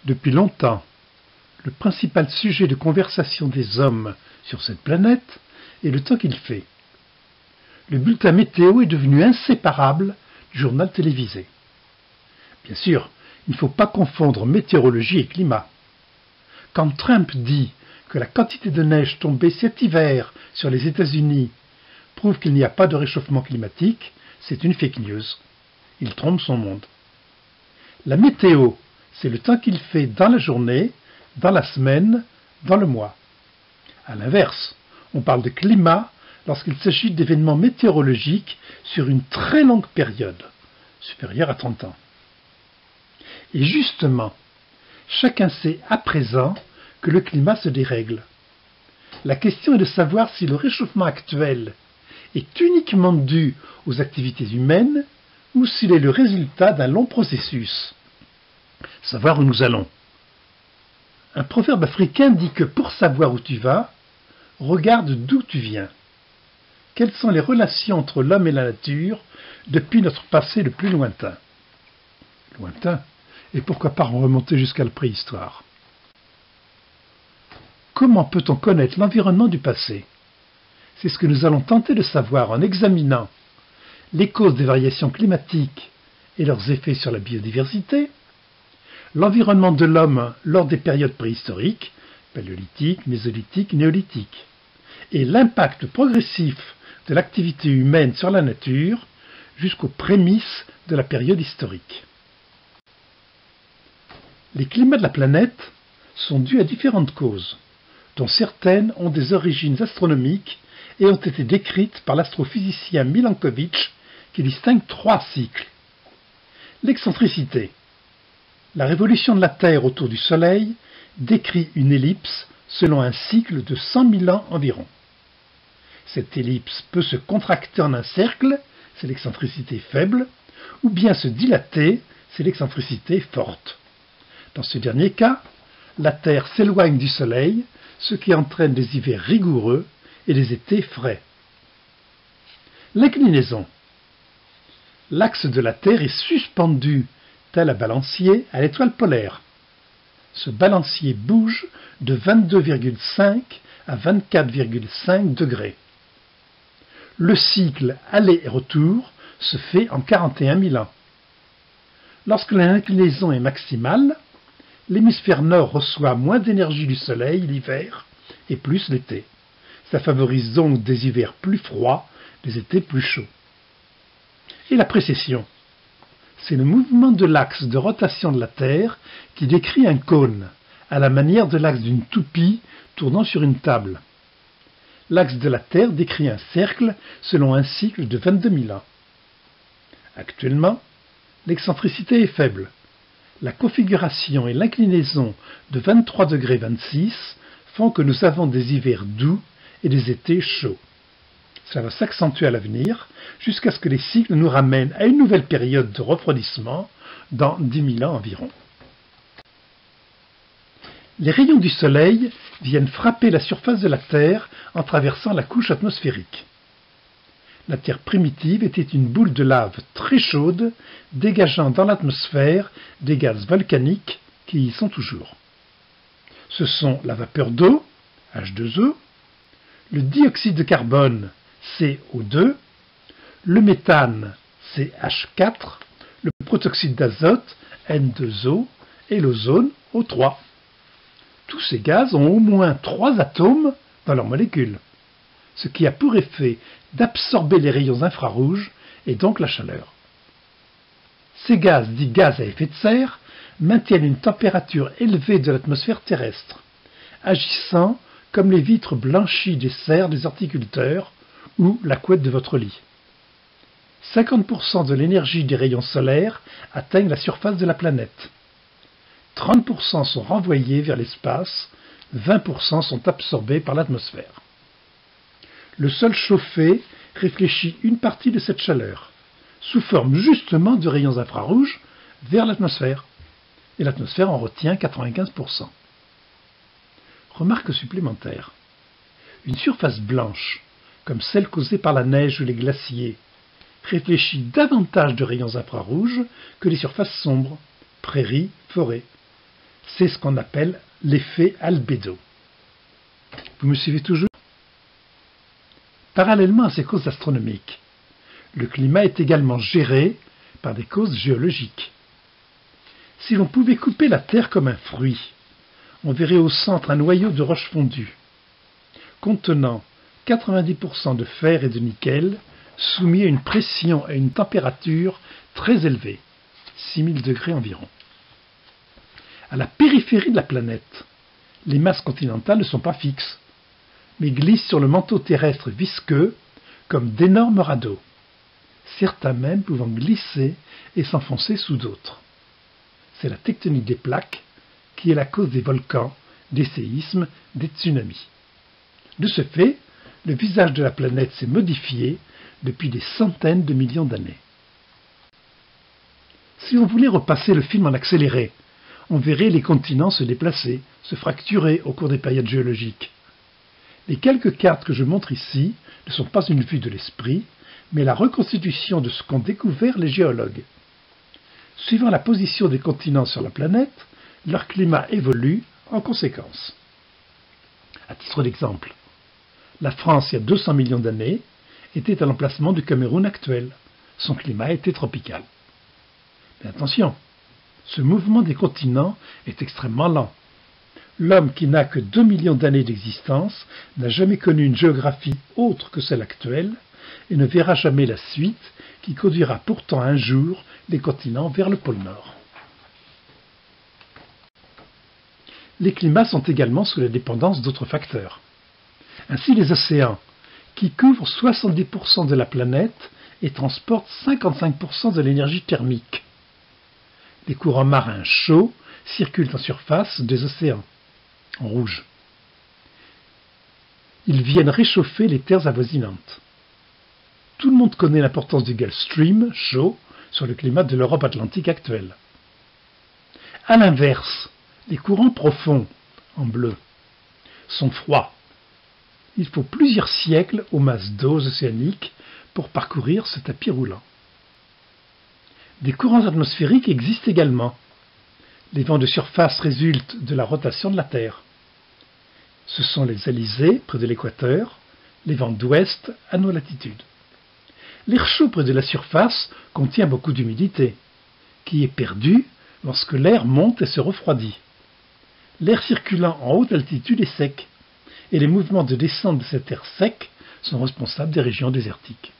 Depuis longtemps, le principal sujet de conversation des hommes sur cette planète est le temps qu'il fait. Le bulletin météo est devenu inséparable du journal télévisé. Bien sûr, il ne faut pas confondre météorologie et climat. Quand Trump dit que la quantité de neige tombée cet hiver sur les États-Unis prouve qu'il n'y a pas de réchauffement climatique, c'est une fake news. Il trompe son monde. La météo, c'est le temps qu'il fait dans la journée, dans la semaine, dans le mois. À l'inverse, on parle de climat lorsqu'il s'agit d'événements météorologiques sur une très longue période, supérieure à 30 ans. Et justement, chacun sait à présent que le climat se dérègle. La question est de savoir si le réchauffement actuel est uniquement dû aux activités humaines ou s'il est le résultat d'un long processus. Savoir où nous allons. Un proverbe africain dit que pour savoir où tu vas, regarde d'où tu viens. Quelles sont les relations entre l'homme et la nature depuis notre passé le plus lointain? Lointain, et pourquoi pas remonter jusqu'à la préhistoire? Comment peut-on connaître l'environnement du passé? C'est ce que nous allons tenter de savoir en examinant les causes des variations climatiques et leurs effets sur la biodiversité, l'environnement de l'homme lors des périodes préhistoriques, paléolithique, mésolithique, néolithique, et l'impact progressif de l'activité humaine sur la nature jusqu'aux prémices de la période historique. Les climats de la planète sont dus à différentes causes, dont certaines ont des origines astronomiques et ont été décrites par l'astrophysicien Milankovitch qui distingue 3 cycles. L'excentricité. La révolution de la Terre autour du Soleil décrit une ellipse selon un cycle de 100 000 ans environ. Cette ellipse peut se contracter en un cercle, c'est l'excentricité faible, ou bien se dilater, c'est l'excentricité forte. Dans ce dernier cas, la Terre s'éloigne du Soleil, ce qui entraîne des hivers rigoureux et des étés frais. L'inclinaison. L'axe de la Terre est suspendu, tel un balancier, à l'étoile polaire. Ce balancier bouge de 22,5 à 24,5 degrés. Le cycle aller et retour se fait en 41 000 ans. Lorsque l'inclinaison est maximale, l'hémisphère nord reçoit moins d'énergie du Soleil l'hiver et plus l'été. Ça favorise donc des hivers plus froids, des étés plus chauds. Et la précession, c'est le mouvement de l'axe de rotation de la Terre qui décrit un cône, à la manière de l'axe d'une toupie tournant sur une table. L'axe de la Terre décrit un cercle selon un cycle de 22 000 ans. Actuellement, l'excentricité est faible. La configuration et l'inclinaison de 23,26 font que nous avons des hivers doux et des étés chauds. Ça va s'accentuer à l'avenir jusqu'à ce que les cycles nous ramènent à une nouvelle période de refroidissement dans 10 000 ans environ. Les rayons du Soleil viennent frapper la surface de la Terre en traversant la couche atmosphérique. La Terre primitive était une boule de lave très chaude, dégageant dans l'atmosphère des gaz volcaniques qui y sont toujours. Ce sont la vapeur d'eau, H2O, le dioxyde de carbone, CO2, le méthane, CH4, le protoxyde d'azote, N2O, et l'ozone, O3. Tous ces gaz ont au moins 3 atomes dans leurs molécules, ce qui a pour effet d'absorber les rayons infrarouges et donc la chaleur. Ces gaz, dits gaz à effet de serre, maintiennent une température élevée de l'atmosphère terrestre, agissant comme les vitres blanchies des serres des horticulteurs ou la couette de votre lit. 50% de l'énergie des rayons solaires atteignent la surface de la planète. 30% sont renvoyés vers l'espace, 20% sont absorbés par l'atmosphère. Le sol chauffé réfléchit une partie de cette chaleur, sous forme justement de rayons infrarouges, vers l'atmosphère. Et l'atmosphère en retient 95%. Remarque supplémentaire. Une surface blanche, comme celle causée par la neige ou les glaciers, réfléchit davantage de rayons infrarouges que les surfaces sombres, prairies, forêts. C'est ce qu'on appelle l'effet albédo. Vous me suivez toujours? Parallèlement à ces causes astronomiques, le climat est également géré par des causes géologiques. Si l'on pouvait couper la Terre comme un fruit, on verrait au centre un noyau de roche fondue, contenant 90% de fer et de nickel, soumis à une pression et une température très élevées, 6000 degrés environ. À la périphérie de la planète, les masses continentales ne sont pas fixes, mais glissent sur le manteau terrestre visqueux comme d'énormes radeaux, certains même pouvant glisser et s'enfoncer sous d'autres. C'est la tectonique des plaques qui est la cause des volcans, des séismes, des tsunamis. De ce fait, le visage de la planète s'est modifié depuis des centaines de millions d'années. Si on voulait repasser le film en accéléré, on verrait les continents se déplacer, se fracturer au cours des périodes géologiques. Les quelques cartes que je montre ici ne sont pas une vue de l'esprit, mais la reconstitution de ce qu'ont découvert les géologues. Suivant la position des continents sur la planète, leur climat évolue en conséquence. À titre d'exemple, la France, il y a 200 millions d'années, était à l'emplacement du Cameroun actuel. Son climat était tropical. Mais attention, ce mouvement des continents est extrêmement lent. L'homme qui n'a que 2 millions d'années d'existence n'a jamais connu une géographie autre que celle actuelle et ne verra jamais la suite qui conduira pourtant un jour les continents vers le pôle Nord. Les climats sont également sous la dépendance d'autres facteurs. Ainsi, les océans, qui couvrent 70% de la planète et transportent 55% de l'énergie thermique. Les courants marins chauds circulent en surface des océans, en rouge. Ils viennent réchauffer les terres avoisinantes. Tout le monde connaît l'importance du Gulf Stream, chaud, sur le climat de l'Europe atlantique actuelle. A l'inverse, les courants profonds, en bleu, sont froids. Il faut plusieurs siècles aux masses d'eau océaniques pour parcourir ce tapis roulant. Des courants atmosphériques existent également. Les vents de surface résultent de la rotation de la Terre. Ce sont les alizés près de l'équateur, les vents d'ouest à nos latitudes. L'air chaud près de la surface contient beaucoup d'humidité, qui est perdue lorsque l'air monte et se refroidit. L'air circulant en haute altitude est sec, et les mouvements de descente de cet air sec sont responsables des régions désertiques.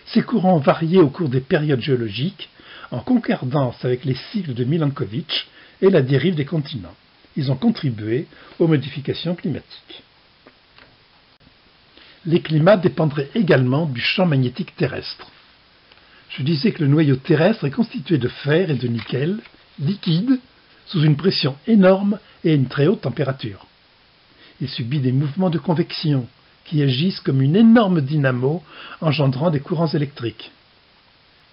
Ces courants ont varié au cours des périodes géologiques, en concordance avec les cycles de Milankovitch et la dérive des continents. Ils ont contribué aux modifications climatiques. Les climats dépendraient également du champ magnétique terrestre. Je disais que le noyau terrestre est constitué de fer et de nickel, liquide, sous une pression énorme et à une très haute température. Il subit des mouvements de convection qui agissent comme une énorme dynamo engendrant des courants électriques.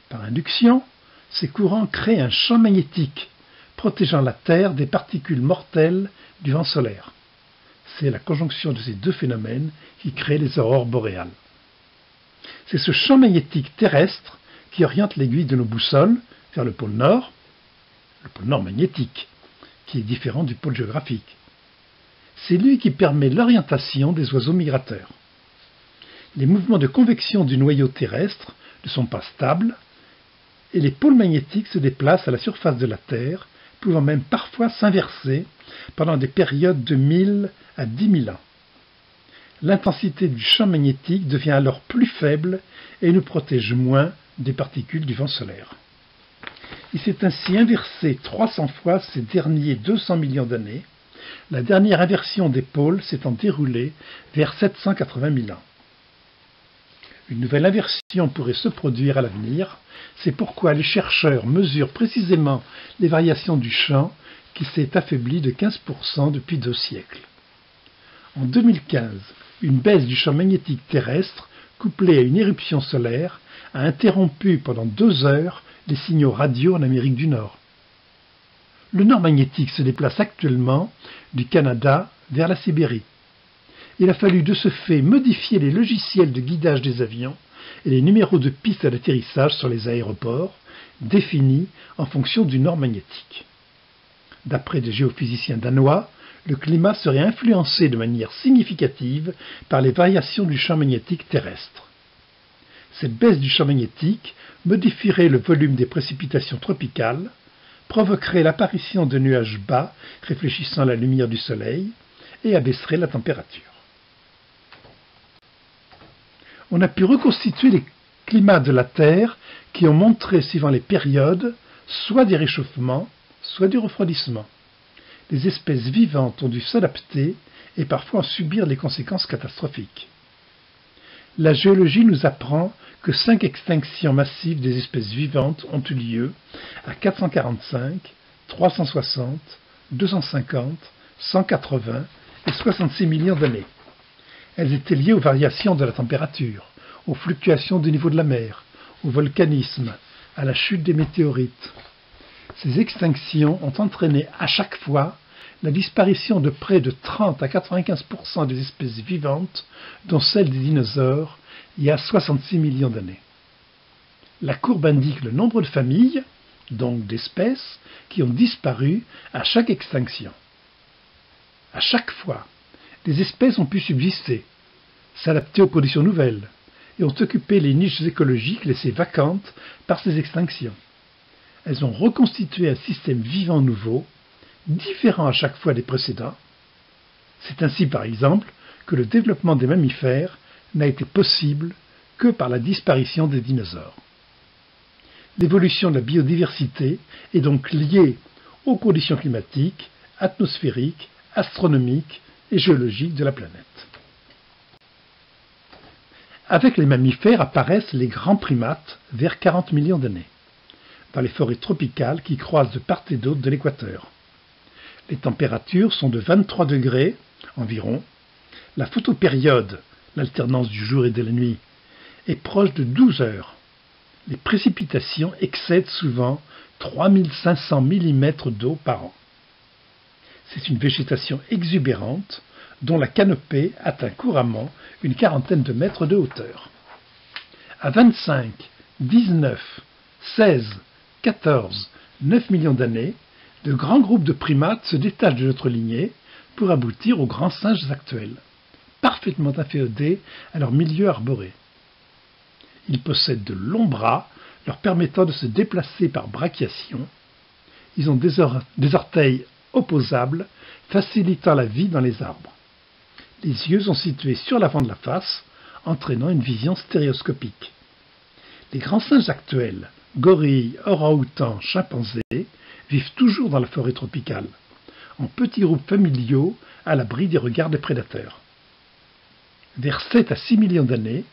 Par induction, ces courants créent un champ magnétique protégeant la Terre des particules mortelles du vent solaire. C'est la conjonction de ces deux phénomènes qui crée les aurores boréales. C'est ce champ magnétique terrestre qui oriente l'aiguille de nos boussoles vers le pôle Nord magnétique, qui est différent du pôle géographique. C'est lui qui permet l'orientation des oiseaux migrateurs. Les mouvements de convection du noyau terrestre ne sont pas stables et les pôles magnétiques se déplacent à la surface de la Terre, pouvant même parfois s'inverser pendant des périodes de 1000 à 10 000 ans. L'intensité du champ magnétique devient alors plus faible et nous protège moins des particules du vent solaire. Il s'est ainsi inversé 300 fois ces derniers 200 millions d'années, la dernière inversion des pôles s'étant déroulée vers 780 000 ans. Une nouvelle inversion pourrait se produire à l'avenir, c'est pourquoi les chercheurs mesurent précisément les variations du champ qui s'est affaibli de 15% depuis 2 siècles. En 2015, une baisse du champ magnétique terrestre, couplée à une éruption solaire, a interrompu pendant 2 heures les signaux radio en Amérique du Nord. Le nord magnétique se déplace actuellement du Canada vers la Sibérie. Il a fallu de ce fait modifier les logiciels de guidage des avions et les numéros de piste d'atterrissage sur les aéroports, définis en fonction du nord magnétique. D'après des géophysiciens danois, le climat serait influencé de manière significative par les variations du champ magnétique terrestre. Cette baisse du champ magnétique modifierait le volume des précipitations tropicales, provoquerait l'apparition de nuages bas réfléchissant la lumière du soleil et abaisserait la température. On a pu reconstituer les climats de la Terre qui ont montré, suivant les périodes, soit des réchauffements, soit du refroidissement. Les espèces vivantes ont dû s'adapter et parfois en subir les conséquences catastrophiques. La géologie nous apprend que 5 extinctions massives des espèces vivantes ont eu lieu à 445, 360, 250, 180 et 66 millions d'années. Elles étaient liées aux variations de la température, aux fluctuations du niveau de la mer, au volcanisme, à la chute des météorites. Ces extinctions ont entraîné à chaque fois la disparition de près de 30 à 95% des espèces vivantes, dont celles des dinosaures, il y a 66 millions d'années. La courbe indique le nombre de familles, donc d'espèces, qui ont disparu à chaque extinction. À chaque fois, les espèces ont pu subsister, s'adapter aux conditions nouvelles, et ont occupé les niches écologiques laissées vacantes par ces extinctions. Elles ont reconstitué un système vivant nouveau, différent à chaque fois des précédents. C'est ainsi, par exemple, que le développement des mammifères n'a été possible que par la disparition des dinosaures. L'évolution de la biodiversité est donc liée aux conditions climatiques, atmosphériques, astronomiques et géologiques de la planète. Avec les mammifères apparaissent les grands primates vers 40 millions d'années, dans les forêts tropicales qui croisent de part et d'autre de l'équateur. Les températures sont de 23 degrés environ. La photopériode, l'alternance du jour et de la nuit, est proche de 12 heures. Les précipitations excèdent souvent 3500 mm d'eau par an. C'est une végétation exubérante dont la canopée atteint couramment une quarantaine de mètres de hauteur. À 25, 19, 16, 14, 9 millions d'années, de grands groupes de primates se détachent de notre lignée pour aboutir aux grands singes actuels, parfaitement inféodés à leur milieu arboré. Ils possèdent de longs bras leur permettant de se déplacer par brachiation. Ils ont des orteils opposables facilitant la vie dans les arbres. Les yeux sont situés sur l'avant de la face, entraînant une vision stéréoscopique. Les grands singes actuels, gorilles, orang-outans, chimpanzés, vivent toujours dans la forêt tropicale, en petits groupes familiaux à l'abri des regards des prédateurs. Vers 7 à 6 millions d'années,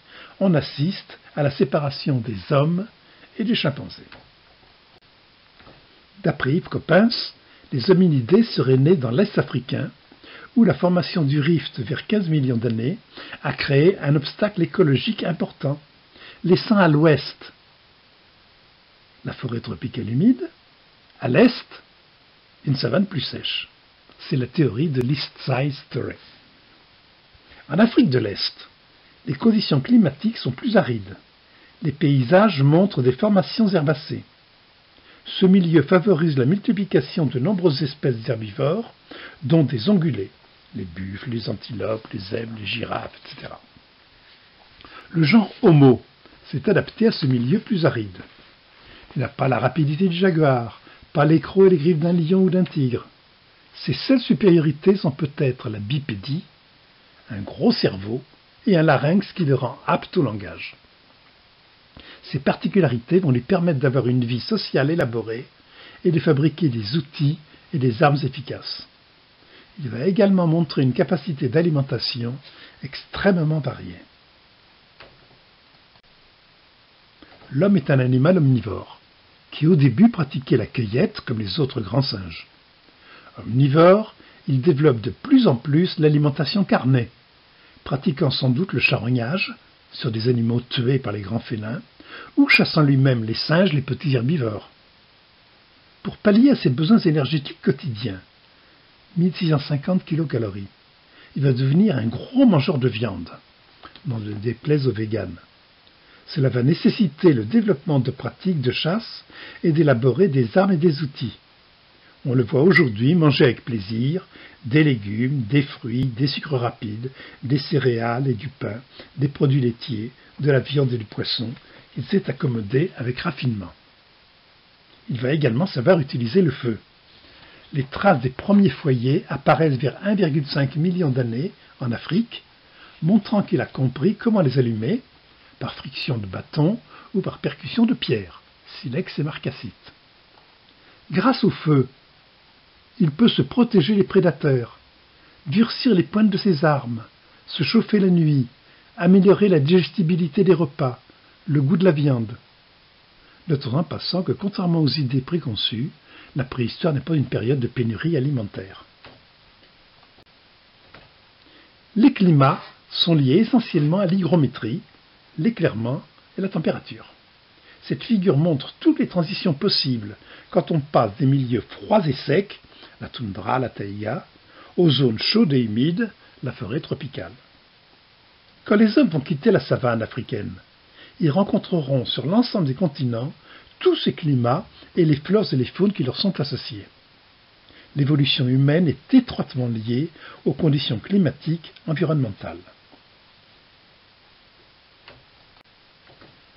on assiste à la séparation des hommes et des chimpanzés. D'après Yves Coppens, les hominidés seraient nés dans l'Est africain, où la formation du rift vers 15 millions d'années a créé un obstacle écologique important, laissant à l'ouest la forêt tropicale humide, à l'est une savane plus sèche. C'est la théorie de l'East Side Story. En Afrique de l'Est, les conditions climatiques sont plus arides. Les paysages montrent des formations herbacées. Ce milieu favorise la multiplication de nombreuses espèces d'herbivores, dont des ongulés, les buffles, les antilopes, les zèbres, les girafes, etc. Le genre Homo s'est adapté à ce milieu plus aride. Il n'a pas la rapidité du jaguar, pas les crocs et les griffes d'un lion ou d'un tigre. Ses seules supériorités sont peut-être la bipédie, un gros cerveau et un larynx qui le rend apte au langage. Ces particularités vont lui permettre d'avoir une vie sociale élaborée et de fabriquer des outils et des armes efficaces. Il va également montrer une capacité d'alimentation extrêmement variée. L'homme est un animal omnivore, qui au début pratiquait la cueillette comme les autres grands singes. Omnivore, il développe de plus en plus l'alimentation carnée, pratiquant sans doute le charognage sur des animaux tués par les grands félins, ou chassant lui-même les singes, les petits herbivores. Pour pallier à ses besoins énergétiques quotidiens, 1650 kcal, il va devenir un gros mangeur de viande, n'en déplaise aux véganes. Cela va nécessiter le développement de pratiques de chasse et d'élaborer des armes et des outils. On le voit aujourd'hui manger avec plaisir des légumes, des fruits, des sucres rapides, des céréales et du pain, des produits laitiers, de la viande et du poisson. Il s'est accommodé avec raffinement. Il va également savoir utiliser le feu. Les traces des premiers foyers apparaissent vers 1,5 million d'années en Afrique, montrant qu'il a compris comment les allumer, par friction de bâton ou par percussion de pierre, silex et marcassite. Grâce au feu, il peut se protéger des prédateurs, durcir les pointes de ses armes, se chauffer la nuit, améliorer la digestibilité des repas, le goût de la viande. Notons en passant que, contrairement aux idées préconçues, la préhistoire n'est pas une période de pénurie alimentaire. Les climats sont liés essentiellement à l'hygrométrie, l'éclairement et la température. Cette figure montre toutes les transitions possibles quand on passe des milieux froids et secs, la toundra, la taïga, aux zones chaudes et humides, la forêt tropicale. Quand les hommes vont quitter la savane africaine, ils rencontreront sur l'ensemble des continents tous ces climats et les flores et les faunes qui leur sont associés. L'évolution humaine est étroitement liée aux conditions climatiques environnementales.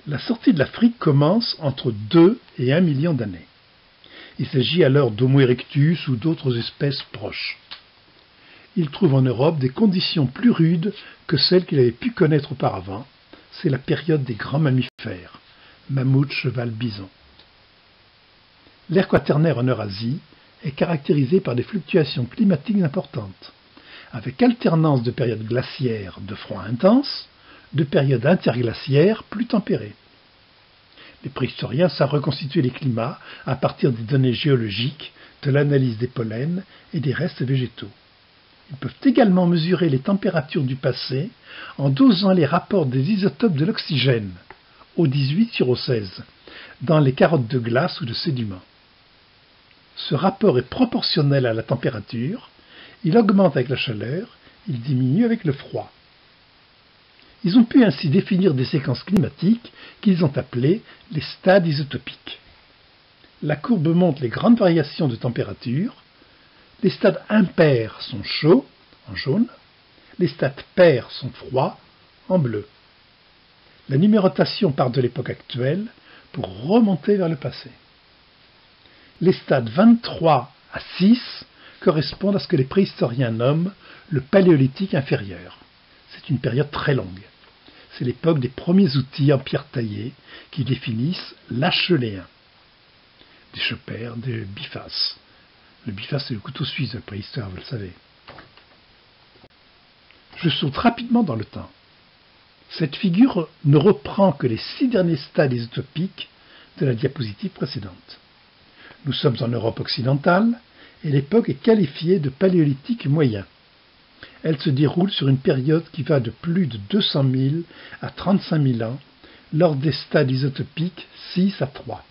La sortie de l'Afrique commence entre 2 et 1 million d'années. Il s'agit alors d'Homo erectus ou d'autres espèces proches. Il trouve en Europe des conditions plus rudes que celles qu'il avait pu connaître auparavant. C'est la période des grands mammifères, mammouth, cheval, bison. L'ère quaternaire en Eurasie est caractérisée par des fluctuations climatiques importantes, avec alternance de périodes glaciaires de froid intense, de périodes interglaciaires plus tempérées. Les préhistoriens savent reconstituer les climats à partir des données géologiques, de l'analyse des pollens et des restes végétaux. Ils peuvent également mesurer les températures du passé en dosant les rapports des isotopes de l'oxygène, O18 sur O16, dans les carottes de glace ou de sédiments. Ce rapport est proportionnel à la température, il augmente avec la chaleur, il diminue avec le froid. Ils ont pu ainsi définir des séquences climatiques qu'ils ont appelées les stades isotopiques. La courbe montre les grandes variations de température. Les stades impairs sont chauds, en jaune. Les stades pairs sont froids, en bleu. La numérotation part de l'époque actuelle pour remonter vers le passé. Les stades 23 à 6 correspondent à ce que les préhistoriens nomment le Paléolithique inférieur. C'est une période très longue. C'est l'époque des premiers outils en pierre taillée qui définissent l'âge chéléen. Des chopères, des bifaces. Le biface, c'est le couteau suisse de la préhistoire, vous le savez. Je saute rapidement dans le temps. Cette figure ne reprend que les 6 derniers stades isotopiques de la diapositive précédente. Nous sommes en Europe occidentale et l'époque est qualifiée de paléolithique moyen. Elle se déroule sur une période qui va de plus de 200 000 à 35 000 ans lors des stades isotopiques 6 à 3.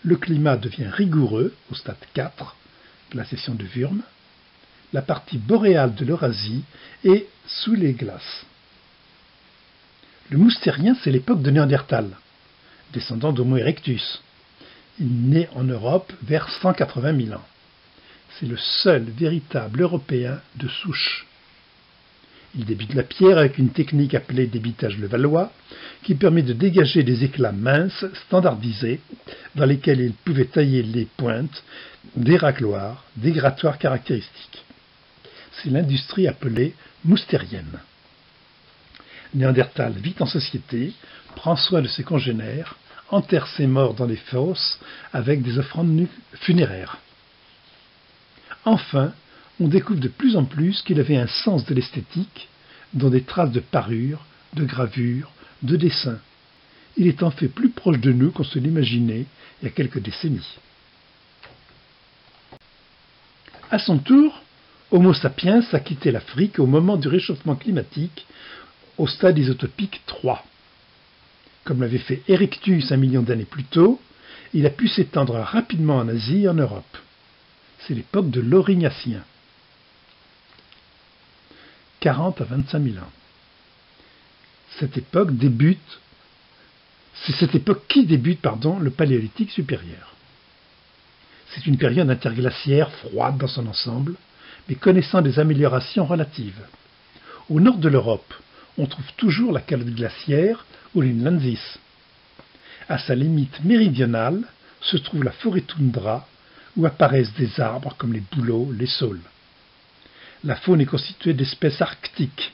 Le climat devient rigoureux au stade 4, glaciation de Würm. La partie boréale de l'Eurasie est sous les glaces. Le moustérien, c'est l'époque de Néandertal, descendant d'Homo erectus. Il naît en Europe vers 180 000 ans. C'est le seul véritable Européen de souche. Il débite la pierre avec une technique appelée débitage levallois, qui permet de dégager des éclats minces, standardisés, dans lesquels il pouvait tailler les pointes des racloirs, des grattoirs caractéristiques. C'est l'industrie appelée moustérienne. Néandertal vit en société, prend soin de ses congénères, enterre ses morts dans des fosses avec des offrandes funéraires. Enfin, on découvre de plus en plus qu'il avait un sens de l'esthétique, dont des traces de parures, de gravures, de dessins. Il est en fait plus proche de nous qu'on se l'imaginait il y a quelques décennies. À son tour, Homo sapiens a quitté l'Afrique au moment du réchauffement climatique, au stade isotopique 3. Comme l'avait fait Erectus 1 million d'années plus tôt, il a pu s'étendre rapidement en Asie et en Europe. C'est l'époque de l'Aurignacien. 40 à 25 000 ans. C'est cette époque qui débute le Paléolithique supérieur. C'est une période interglaciaire froide dans son ensemble, mais connaissant des améliorations relatives. Au nord de l'Europe, on trouve toujours la calotte glaciaire ou l'Inlandsis. À sa limite méridionale se trouve la forêt toundra, où apparaissent des arbres comme les bouleaux, les saules. La faune est constituée d'espèces arctiques,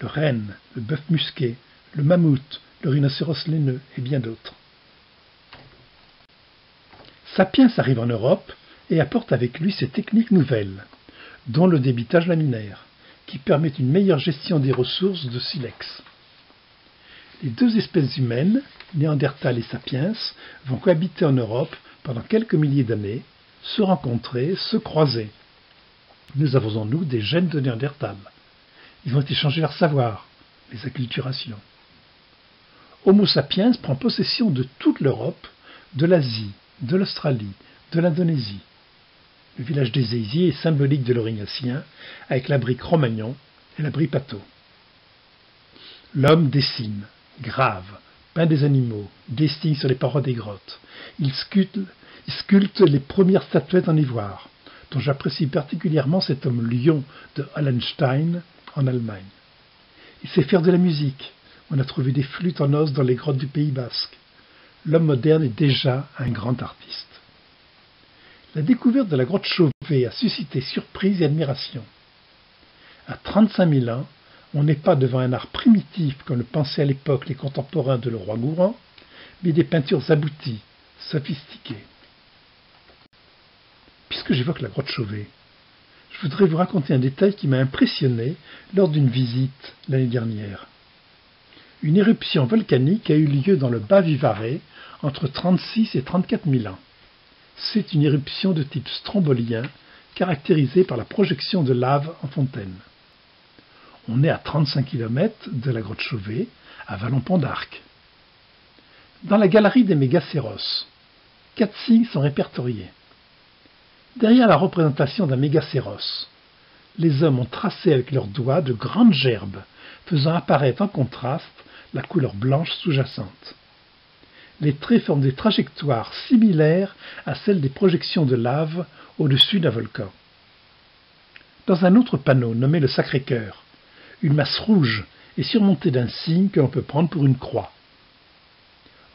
le renne, le bœuf musqué, le mammouth, le rhinocéros laineux et bien d'autres. Sapiens arrive en Europe et apporte avec lui ces techniques nouvelles, dont le débitage laminaire, qui permet une meilleure gestion des ressources de silex. Les deux espèces humaines, Néandertal et Sapiens, vont cohabiter en Europe pendant quelques milliers d'années, se rencontrer, se croiser. Nous avons en nous des gènes de Néandertal. Ils vont échanger leur savoir, les acculturations. Homo sapiens prend possession de toute l'Europe, de l'Asie, de l'Australie, de l'Indonésie. Le village des Aisiers est symbolique de l'Aurignacien, avec l'abri Cro-Magnon et l'abri Pateau. L'homme dessine, grave, peint des animaux, dessine sur les parois des grottes. Il sculpte les premières statuettes en ivoire, dont j'apprécie particulièrement cet homme lion de Hallenstein en Allemagne. Il sait faire de la musique. On a trouvé des flûtes en os dans les grottes du Pays basque. L'homme moderne est déjà un grand artiste. La découverte de la grotte Chauvet a suscité surprise et admiration. À 35 000 ans, on n'est pas devant un art primitif comme le pensaient à l'époque les contemporains de Leroi-Gourhan, mais des peintures abouties, sophistiquées. Puisque j'évoque la grotte Chauvet, je voudrais vous raconter un détail qui m'a impressionné lors d'une visite l'année dernière. Une éruption volcanique a eu lieu dans le bas Vivarais entre 36 et 34 000 ans. C'est une éruption de type strombolien caractérisée par la projection de lave en fontaine. On est à 35 km de la grotte Chauvet, à Vallon-Pont d'Arc. Dans la galerie des mégacéros, 4 signes sont répertoriés. Derrière la représentation d'un mégacéros, les hommes ont tracé avec leurs doigts de grandes gerbes, faisant apparaître en contraste la couleur blanche sous-jacente. Les traits forment des trajectoires similaires à celles des projections de lave au-dessus d'un volcan. Dans un autre panneau nommé le Sacré-Cœur, une masse rouge est surmontée d'un signe que l'on peut prendre pour une croix.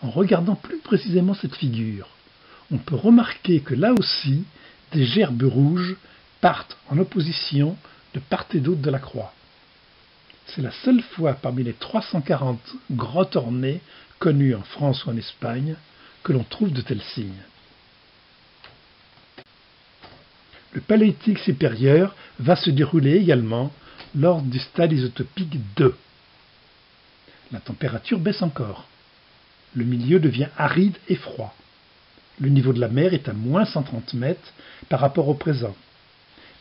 En regardant plus précisément cette figure, on peut remarquer que là aussi, des gerbes rouges partent en opposition de part et d'autre de la croix. C'est la seule fois parmi les 340 grottes ornées connues en France ou en Espagne que l'on trouve de tels signes. Le paléolithique supérieur va se dérouler également lors du stade isotopique 2. La température baisse encore. Le milieu devient aride et froid. Le niveau de la mer est à moins 130 mètres par rapport au présent.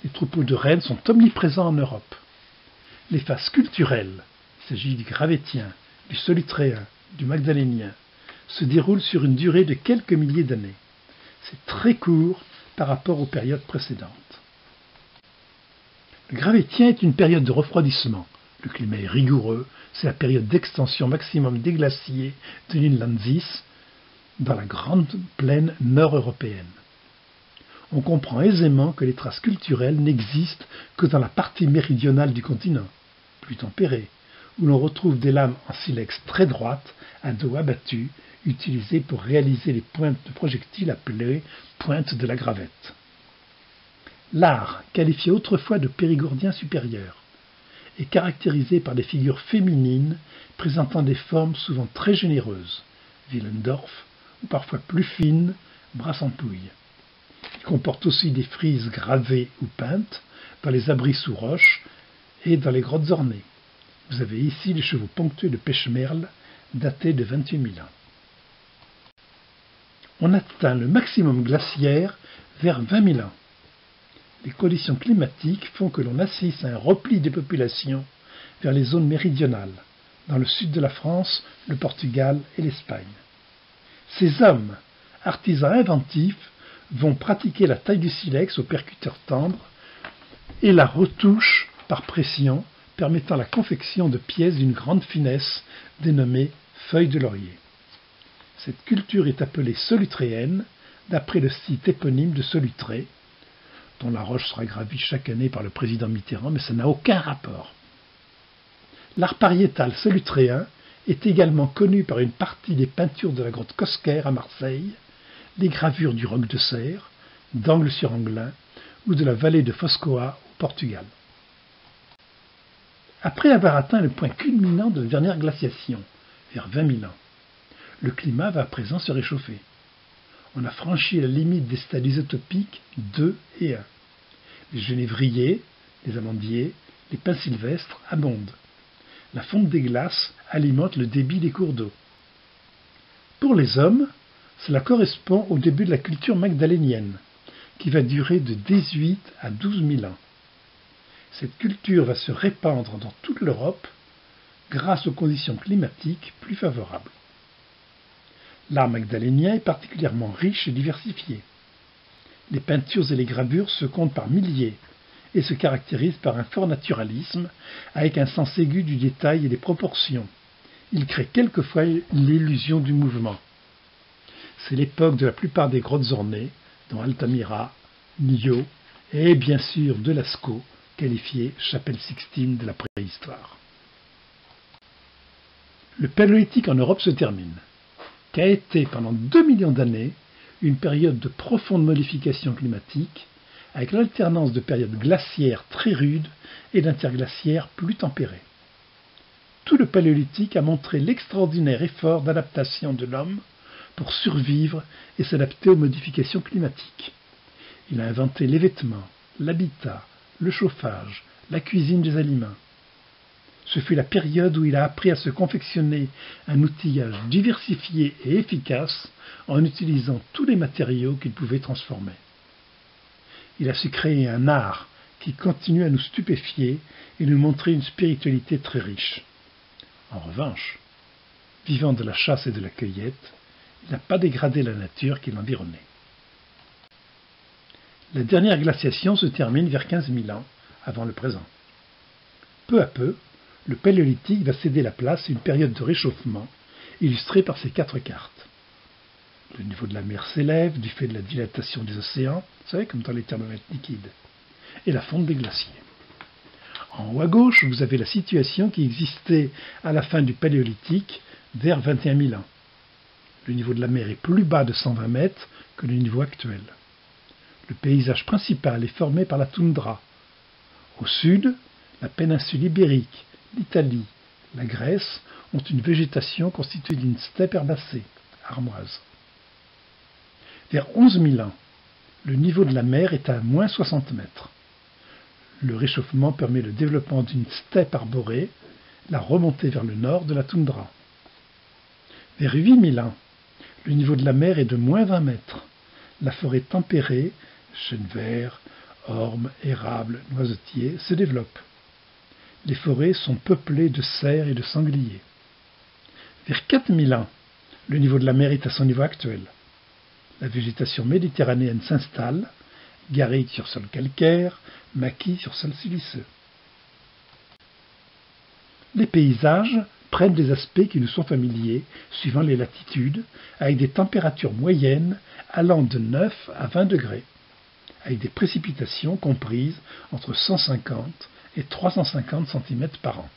Les troupeaux de rennes sont omniprésents en Europe. Les phases culturelles, il s'agit du gravétien, du solutréen, du magdalénien, se déroulent sur une durée de quelques milliers d'années. C'est très court par rapport aux périodes précédentes. Le gravétien est une période de refroidissement. Le climat est rigoureux, c'est la période d'extension maximum des glaciers de l'Inlandsis dans la grande plaine nord-européenne. On comprend aisément que les traces culturelles n'existent que dans la partie méridionale du continent, plus tempérée, où l'on retrouve des lames en silex très droites, à dos abattu, utilisées pour réaliser les pointes de projectiles appelées pointes de la gravette. L'art, qualifié autrefois de périgordien supérieur, est caractérisé par des figures féminines présentant des formes souvent très généreuses, Willendorf, ou parfois plus fines, Brassampouille. Il comporte aussi des frises gravées ou peintes dans les abris sous roches et dans les grottes ornées. Vous avez ici les chevaux ponctués de pêche-merle datés de 28 000 ans. On atteint le maximum glaciaire vers 20 000 ans. Les conditions climatiques font que l'on assiste à un repli des populations vers les zones méridionales, dans le sud de la France, le Portugal et l'Espagne. Ces hommes, artisans inventifs, vont pratiquer la taille du silex au percuteur tendre et la retouche par pression, permettant la confection de pièces d'une grande finesse dénommées feuilles de laurier. Cette culture est appelée solutréenne, d'après le site éponyme de Solutré, dont la roche sera gravie chaque année par le président Mitterrand, mais ça n'a aucun rapport. L'art pariétal solutréen est également connu par une partie des peintures de la grotte Cosquer à Marseille, les gravures du Roc de Serre, d'Angle-sur-Anglin ou de la vallée de Foscoa au Portugal. Après avoir atteint le point culminant de la dernière glaciation, vers 20 000 ans, le climat va à présent se réchauffer. On a franchi la limite des stades isotopiques 2 et 1. Les genévriers, les amandiers, les pins sylvestres abondent. La fonte des glaces alimente le débit des cours d'eau. Pour les hommes, cela correspond au début de la culture magdalénienne, qui va durer de 18 à 12 000 ans. Cette culture va se répandre dans toute l'Europe grâce aux conditions climatiques plus favorables. L'art magdalénien est particulièrement riche et diversifié. Les peintures et les gravures se comptent par milliers et se caractérisent par un fort naturalisme avec un sens aigu du détail et des proportions. Ils créent quelquefois l'illusion du mouvement. C'est l'époque de la plupart des grottes ornées, dont Altamira, Nio et bien sûr de Lascaux, qualifiée chapelle Sixtine de la préhistoire. Le Paléolithique en Europe se termine, qu'a été pendant 2 millions d'années une période de profonde modification climatique, avec l'alternance de périodes glaciaires très rudes et d'interglaciaires plus tempérées. Tout le Paléolithique a montré l'extraordinaire effort d'adaptation de l'homme pour survivre et s'adapter aux modifications climatiques. Il a inventé les vêtements, l'habitat, le chauffage, la cuisine des aliments. Ce fut la période où il a appris à se confectionner un outillage diversifié et efficace en utilisant tous les matériaux qu'il pouvait transformer. Il a su créer un art qui continue à nous stupéfier et nous montrer une spiritualité très riche. En revanche, vivant de la chasse et de la cueillette, il n'a pas dégradé la nature qui l'environnait. La dernière glaciation se termine vers 15 000 ans avant le présent. Peu à peu, le Paléolithique va céder la place à une période de réchauffement illustrée par ces 4 cartes. Le niveau de la mer s'élève du fait de la dilatation des océans, vous savez, comme dans les thermomètres liquides, et la fonte des glaciers. En haut à gauche, vous avez la situation qui existait à la fin du Paléolithique vers 21 000 ans. Le niveau de la mer est plus bas de 120 mètres que le niveau actuel. Le paysage principal est formé par la toundra. Au sud, la péninsule ibérique, l'Italie, la Grèce ont une végétation constituée d'une steppe herbacée, armoise. Vers 11 000 ans, le niveau de la mer est à moins 60 mètres. Le réchauffement permet le développement d'une steppe arborée, la remontée vers le nord de la toundra. Vers 8 000 ans, le niveau de la mer est de moins 20 mètres. La forêt tempérée, chênes verts, ormes, érables, noisetiers, se développe. Les forêts sont peuplées de cerfs et de sangliers. Vers 4 000 ans, le niveau de la mer est à son niveau actuel. La végétation méditerranéenne s'installe, garrigue sur sol calcaire, maquis sur sol siliceux. Les paysages prennent des aspects qui nous sont familiers, suivant les latitudes, avec des températures moyennes allant de 9 à 20 degrés, avec des précipitations comprises entre 150 et 350 cm par an.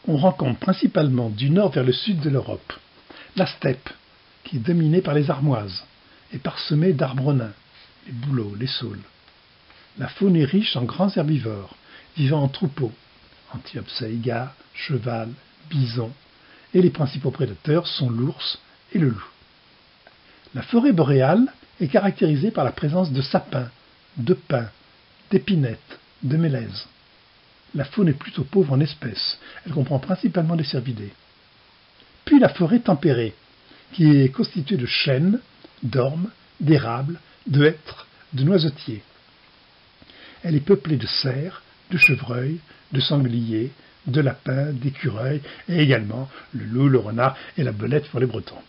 On rencontre principalement du nord vers le sud de l'Europe la steppe, qui est dominée par les armoises et parsemée d'arbres nains, les bouleaux, les saules. La faune est riche en grands herbivores, vivant en troupeaux, Anthiopsaïga, cheval, bison, et les principaux prédateurs sont l'ours et le loup. La forêt boréale est caractérisée par la présence de sapins, de pins, d'épinettes, de mélèzes. La faune est plutôt pauvre en espèces, elle comprend principalement des cervidés. Puis la forêt tempérée, qui est constituée de chênes, d'ormes, d'érables, de hêtres, de noisetiers. Elle est peuplée de cerfs, de chevreuils, de sangliers, de lapins, d'écureuils, et également le loup, le renard et la belette pour les Bretons.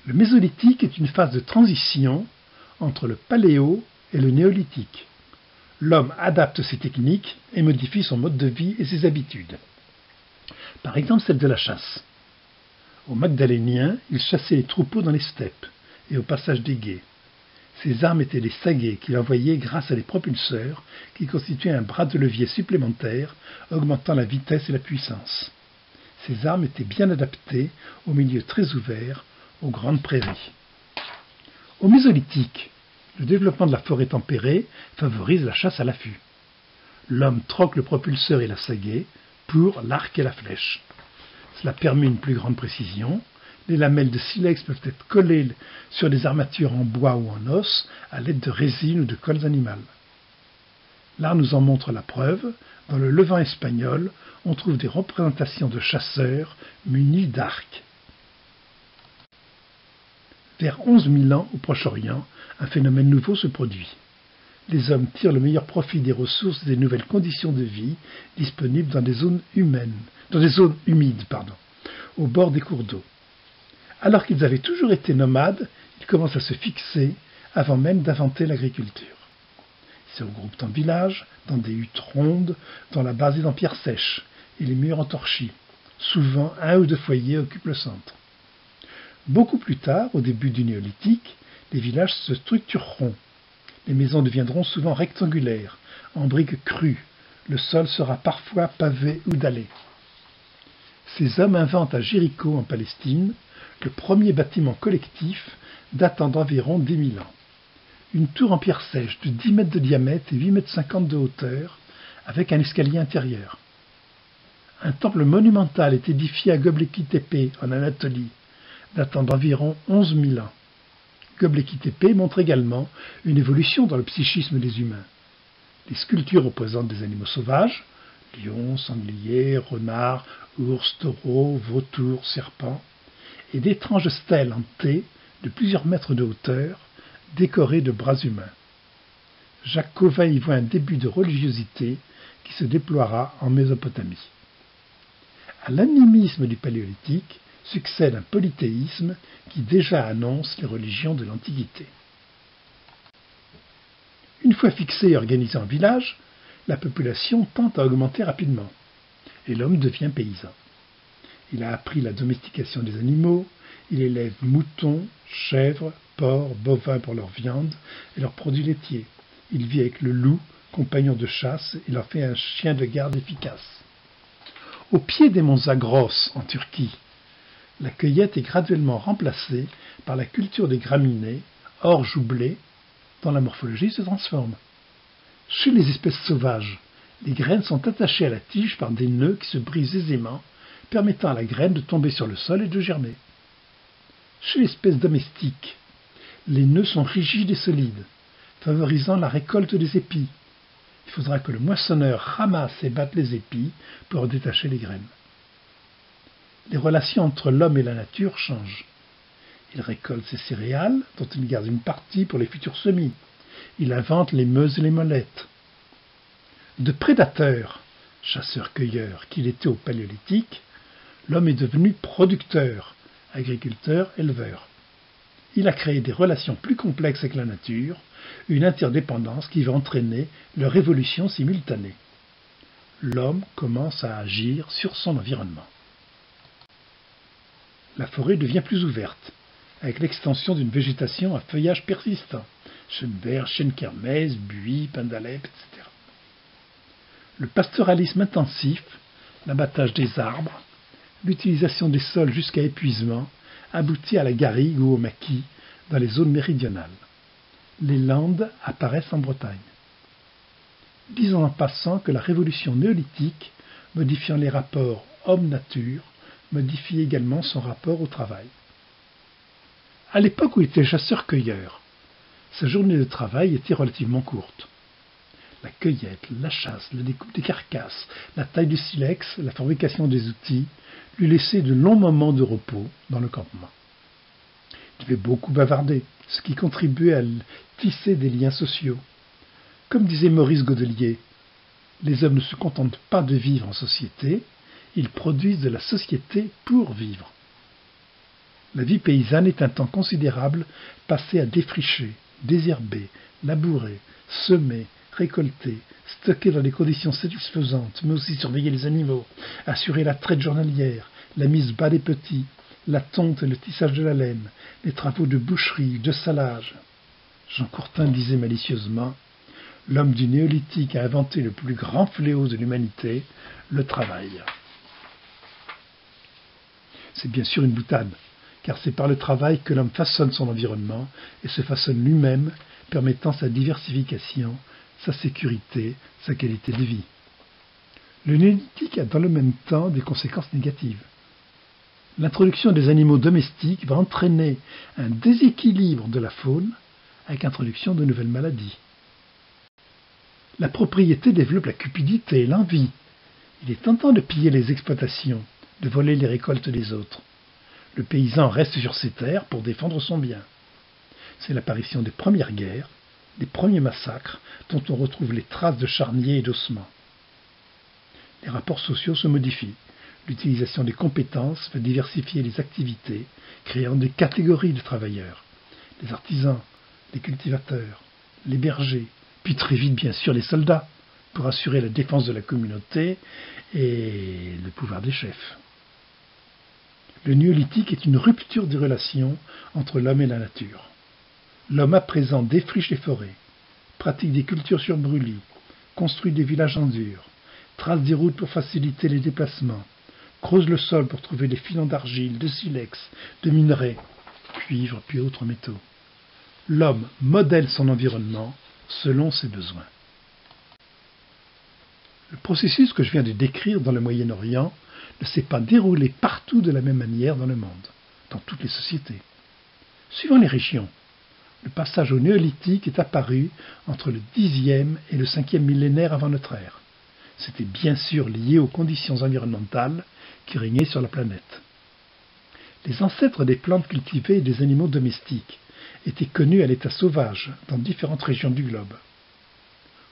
Le Mésolithique est une phase de transition entre le Paléo et le Néolithique. L'homme adapte ses techniques et modifie son mode de vie et ses habitudes. Par exemple, celle de la chasse. Aux Magdaléniens, ils chassaient les troupeaux dans les steppes et au passage des gués. Ces armes étaient des saguets qu'il envoyait grâce à des propulseurs qui constituaient un bras de levier supplémentaire, augmentant la vitesse et la puissance. Ces armes étaient bien adaptées aux milieux très ouverts, aux grandes prairies. Au Mésolithique, le développement de la forêt tempérée favorise la chasse à l'affût. L'homme troque le propulseur et la sagaie pour l'arc et la flèche. Cela permet une plus grande précision. Les lamelles de silex peuvent être collées sur des armatures en bois ou en os à l'aide de résine ou de colles animales. L'art nous en montre la preuve. Dans le Levant espagnol, on trouve des représentations de chasseurs munis d'arcs. Vers 11 000 ans au Proche-Orient, un phénomène nouveau se produit. Les hommes tirent le meilleur profit des ressources et des nouvelles conditions de vie disponibles dans des zones humides, au bord des cours d'eau. Alors qu'ils avaient toujours été nomades, ils commencent à se fixer avant même d'inventer l'agriculture. Ils se regroupent en villages, dans des huttes rondes, dont la base est en pierre sèche et les murs en torchis. Souvent, un ou deux foyers occupent le centre. Beaucoup plus tard, au début du néolithique, les villages se structureront. Les maisons deviendront souvent rectangulaires, en briques crues. Le sol sera parfois pavé ou dallé. Ces hommes inventent à Jéricho, en Palestine, le premier bâtiment collectif datant d'environ 10 000 ans. Une tour en pierre sèche de 10 mètres de diamètre et 8,50 m de hauteur, avec un escalier intérieur. Un temple monumental est édifié à Göbekli-Tepe, en Anatolie, datant d'environ 11 000 ans. Göbekli-Tepe montre également une évolution dans le psychisme des humains. Les sculptures représentent des animaux sauvages, lions, sangliers, renards, ours, taureaux, vautours, serpents, et d'étranges stèles en T de plusieurs mètres de hauteur, décorées de bras humains. Jacques Cauvin y voit un début de religiosité qui se déploiera en Mésopotamie. À l'animisme du Paléolithique succède un polythéisme qui déjà annonce les religions de l'Antiquité. Une fois fixée et organisée en village, la population tend à augmenter rapidement, et l'homme devient paysan. Il a appris la domestication des animaux, il élève moutons, chèvres, porcs, bovins pour leur viande et leurs produits laitiers. Il vit avec le loup, compagnon de chasse, et leur fait un chien de garde efficace. Au pied des monts Zagros, en Turquie, la cueillette est graduellement remplacée par la culture des graminées, orge ou blé, dont la morphologie se transforme. Chez les espèces sauvages, les graines sont attachées à la tige par des nœuds qui se brisent aisément, permettant à la graine de tomber sur le sol et de germer. Chez l'espèce domestique, les nœuds sont rigides et solides, favorisant la récolte des épis. Il faudra que le moissonneur ramasse et batte les épis pour en détacher les graines. Les relations entre l'homme et la nature changent. Il récolte ses céréales, dont il garde une partie pour les futurs semis. Il invente les meuses et les molettes. De prédateur, chasseur-cueilleur qu'il était au Paléolithique, l'homme est devenu producteur, agriculteur-éleveur. Il a créé des relations plus complexes avec la nature, une interdépendance qui va entraîner leur évolution simultanée. L'homme commence à agir sur son environnement. La forêt devient plus ouverte, avec l'extension d'une végétation à feuillage persistant, chêne vert, chêne kermès, buis, pin d'Alep, etc. Le pastoralisme intensif, l'abattage des arbres, l'utilisation des sols jusqu'à épuisement aboutit à la garrigue ou au maquis dans les zones méridionales. Les landes apparaissent en Bretagne. Disons en passant que la révolution néolithique, modifiant les rapports homme-nature, modifie également son rapport au travail. À l'époque où il était chasseur-cueilleur, sa journée de travail était relativement courte. La cueillette, la chasse, la découpe des carcasses, la taille du silex, la fabrication des outils lui laissaient de longs moments de repos dans le campement. Il devait beaucoup bavarder, ce qui contribuait à tisser des liens sociaux. Comme disait Maurice Godelier, les hommes ne se contentent pas de vivre en société, ils produisent de la société pour vivre. La vie paysanne est un temps considérable passé à défricher, désherber, labourer, semer, récolter, stocker dans des conditions satisfaisantes, mais aussi surveiller les animaux, assurer la traite journalière, la mise bas des petits, la tonte et le tissage de la laine, les travaux de boucherie, de salage. Jean Courtin disait malicieusement « L'homme du néolithique a inventé le plus grand fléau de l'humanité, le travail. » C'est bien sûr une boutade, car c'est par le travail que l'homme façonne son environnement et se façonne lui-même, permettant sa diversification, sa sécurité, sa qualité de vie. Le néolithique a dans le même temps des conséquences négatives. L'introduction des animaux domestiques va entraîner un déséquilibre de la faune avec l'introduction de nouvelles maladies. La propriété développe la cupidité et l'envie. Il est tentant de piller les exploitations, de voler les récoltes des autres. Le paysan reste sur ses terres pour défendre son bien. C'est l'apparition des premières guerres, des premiers massacres dont on retrouve les traces de charniers et d'ossements. Les rapports sociaux se modifient. L'utilisation des compétences va diversifier les activités, créant des catégories de travailleurs. Les artisans, les cultivateurs, les bergers, puis très vite bien sûr les soldats, pour assurer la défense de la communauté et le pouvoir des chefs. Le néolithique est une rupture des relations entre l'homme et la nature. L'homme à présent défriche les forêts, pratique des cultures sur brûlis, construit des villages en dur, trace des routes pour faciliter les déplacements, creuse le sol pour trouver des filons d'argile, de silex, de minerais, cuivre puis autres métaux. L'homme modèle son environnement selon ses besoins. Le processus que je viens de décrire dans le Moyen-Orient ne s'est pas déroulé partout de la même manière dans le monde, dans toutes les sociétés. Suivant les régions, le passage au néolithique est apparu entre le Xe et le 5e millénaire avant notre ère. C'était bien sûr lié aux conditions environnementales qui régnaient sur la planète. Les ancêtres des plantes cultivées et des animaux domestiques étaient connus à l'état sauvage dans différentes régions du globe.